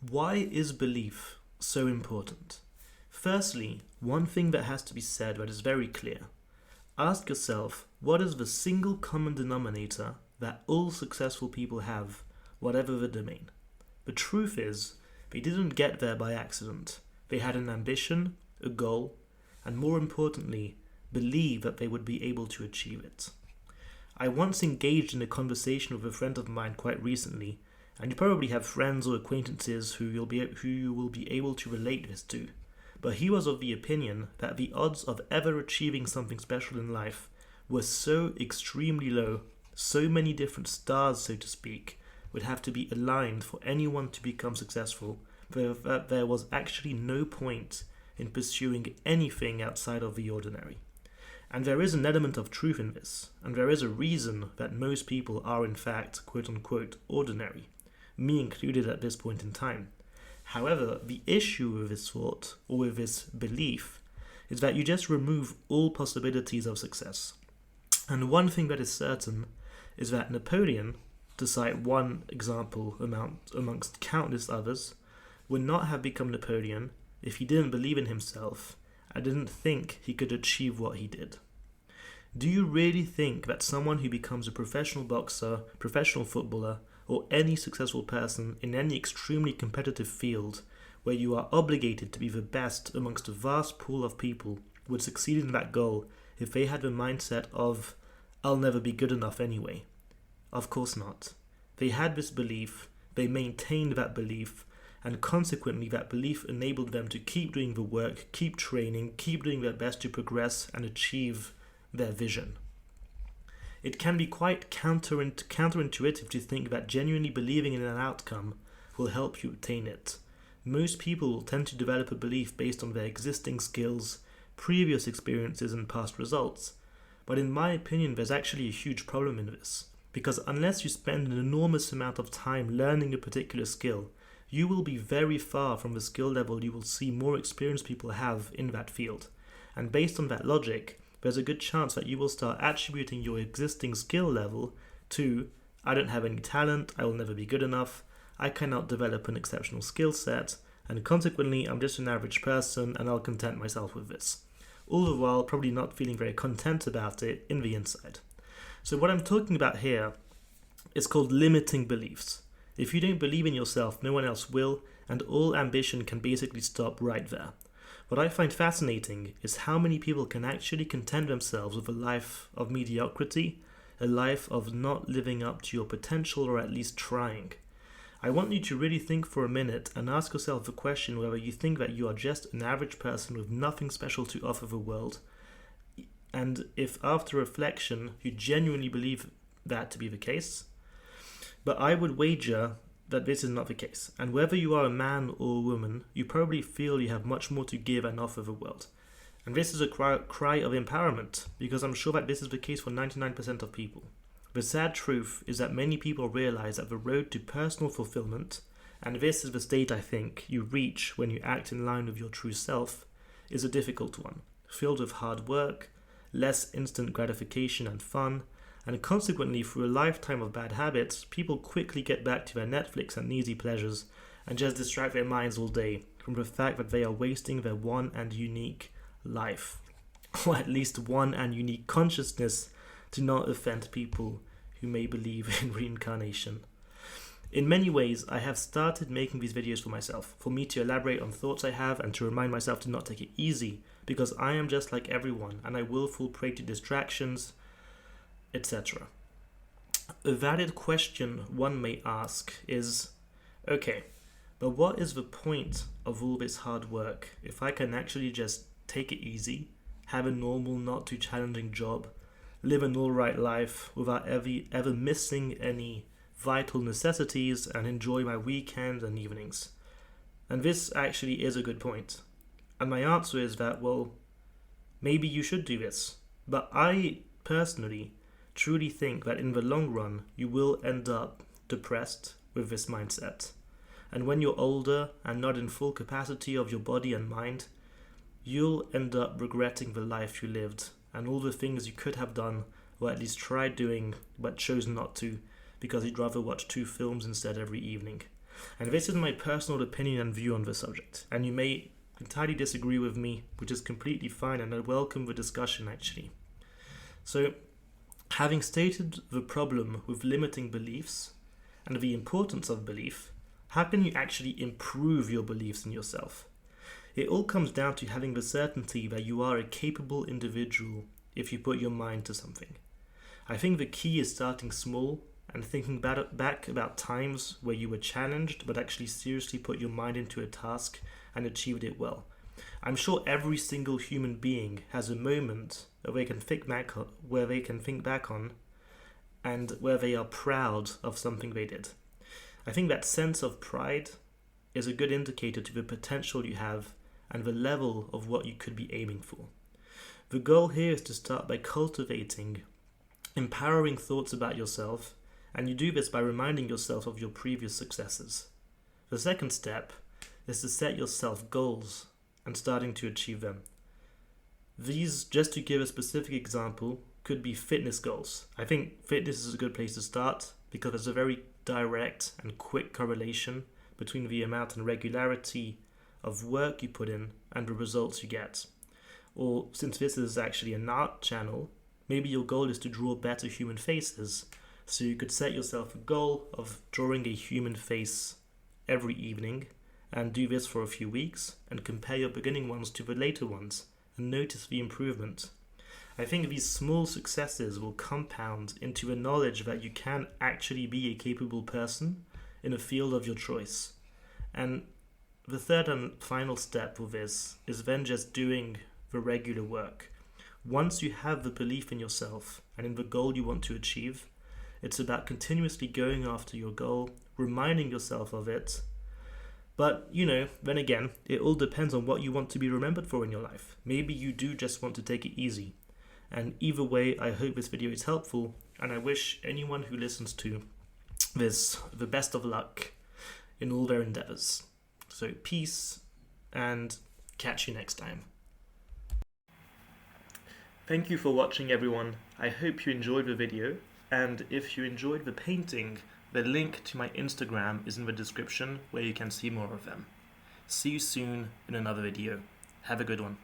Why is belief so important? Firstly, one thing that has to be said that is very clear. Ask yourself, what is the single common denominator that all successful people have, whatever the domain? The truth is, they didn't get there by accident. They had an ambition, a goal, and more importantly, believe that they would be able to achieve it. I once engaged in a conversation with a friend of mine quite recently, and you probably have friends or acquaintances who you will be able to relate this to. But he was of the opinion that the odds of ever achieving something special in life were so extremely low, so many different stars, so to speak, would have to be aligned for anyone to become successful, that there was actually no point in pursuing anything outside of the ordinary. And there is an element of truth in this, and there is a reason that most people are in fact quote-unquote ordinary, me included at this point in time. However, the issue with this thought, or with this belief, is that you just remove all possibilities of success. And one thing that is certain is that Napoleon, to cite one example amongst countless others, would not have become Napoleon if he didn't believe in himself and didn't think he could achieve what he did. Do you really think that someone who becomes a professional boxer, professional footballer, or any successful person in any extremely competitive field where you are obligated to be the best amongst a vast pool of people would succeed in that goal if they had the mindset of, I'll never be good enough anyway? Of course not. They had this belief, they maintained that belief, and consequently that belief enabled them to keep doing the work, keep training, keep doing their best to progress and achieve their vision. It can be quite counterintuitive to think that genuinely believing in an outcome will help you attain it. Most people will tend to develop a belief based on their existing skills, previous experiences and past results. But in my opinion, there's actually a huge problem in this, because unless you spend an enormous amount of time learning a particular skill, you will be very far from the skill level you will see more experienced people have in that field. And based on that logic, there's a good chance that you will start attributing your existing skill level to, I don't have any talent, I will never be good enough, I cannot develop an exceptional skill set, and consequently I'm just an average person and I'll content myself with this. All the while probably not feeling very content about it in the inside. So what I'm talking about here is called limiting beliefs. If you don't believe in yourself, no one else will, and all ambition can basically stop right there. What I find fascinating is how many people can actually content themselves with a life of mediocrity, a life of not living up to your potential or at least trying. I want you to really think for a minute and ask yourself the question whether you think that you are just an average person with nothing special to offer the world, and if after reflection you genuinely believe that to be the case. But I would wager that this is not the case, and whether you are a man or a woman, you probably feel you have much more to give and offer the world. And this is a cry of empowerment, because I'm sure that this is the case for 99% of people. The sad truth is that many people realize that the road to personal fulfillment, and this is the state I think you reach when you act in line with your true self, is a difficult one, filled with hard work, less instant gratification and fun, and consequently, through a lifetime of bad habits, people quickly get back to their Netflix and easy pleasures and just distract their minds all day from the fact that they are wasting their one and unique life, or at least one and unique consciousness, to not offend people who may believe in reincarnation. In many ways, I have started making these videos for myself, for me to elaborate on thoughts I have and to remind myself to not take it easy, because I am just like everyone and I will fall prey to distractions, etc. A valid question one may ask is, okay, but what is the point of all this hard work if I can actually just take it easy, have a normal, not too challenging job, live an alright life without ever missing any vital necessities and enjoy my weekends and evenings? And this actually is a good point. And my answer is that, well, maybe you should do this. But I personally truly think that in the long run, you will end up depressed with this mindset. And when you're older and not in full capacity of your body and mind, you'll end up regretting the life you lived and all the things you could have done, or at least tried doing, but chose not to, because you'd rather watch 2 films instead every evening. And this is my personal opinion and view on the subject. And you may entirely disagree with me, which is completely fine, and I welcome the discussion actually. So, having stated the problem with limiting beliefs and the importance of belief, how can you actually improve your beliefs in yourself? It all comes down to having the certainty that you are a capable individual if you put your mind to something. I think the key is starting small and thinking back about times where you were challenged but actually seriously put your mind into a task and achieved it well. I'm sure every single human being has a moment where they can think back on and where they are proud of something they did. I think that sense of pride is a good indicator to the potential you have and the level of what you could be aiming for. The goal here is to start by cultivating empowering thoughts about yourself, and you do this by reminding yourself of your previous successes. The second step is to set yourself goals and starting to achieve them. These, just to give a specific example, could be fitness goals. I think fitness is a good place to start because there's a very direct and quick correlation between the amount and regularity of work you put in and the results you get. Or since this is actually an art channel, maybe your goal is to draw better human faces. So you could set yourself a goal of drawing a human face every evening and do this for a few weeks and compare your beginning ones to the later ones and notice the improvement. I think these small successes will compound into a knowledge that you can actually be a capable person in a field of your choice. And the third and final step with this is then just doing the regular work. Once you have the belief in yourself and in the goal you want to achieve, it's about continuously going after your goal, reminding yourself of it. But, then again, it all depends on what you want to be remembered for in your life. Maybe you do just want to take it easy. And either way, I hope this video is helpful, and I wish anyone who listens to this the best of luck in all their endeavors. So peace, and catch you next time. Thank you for watching, everyone. I hope you enjoyed the video, and if you enjoyed the painting, the link to my Instagram is in the description where you can see more of them. See you soon in another video. Have a good one.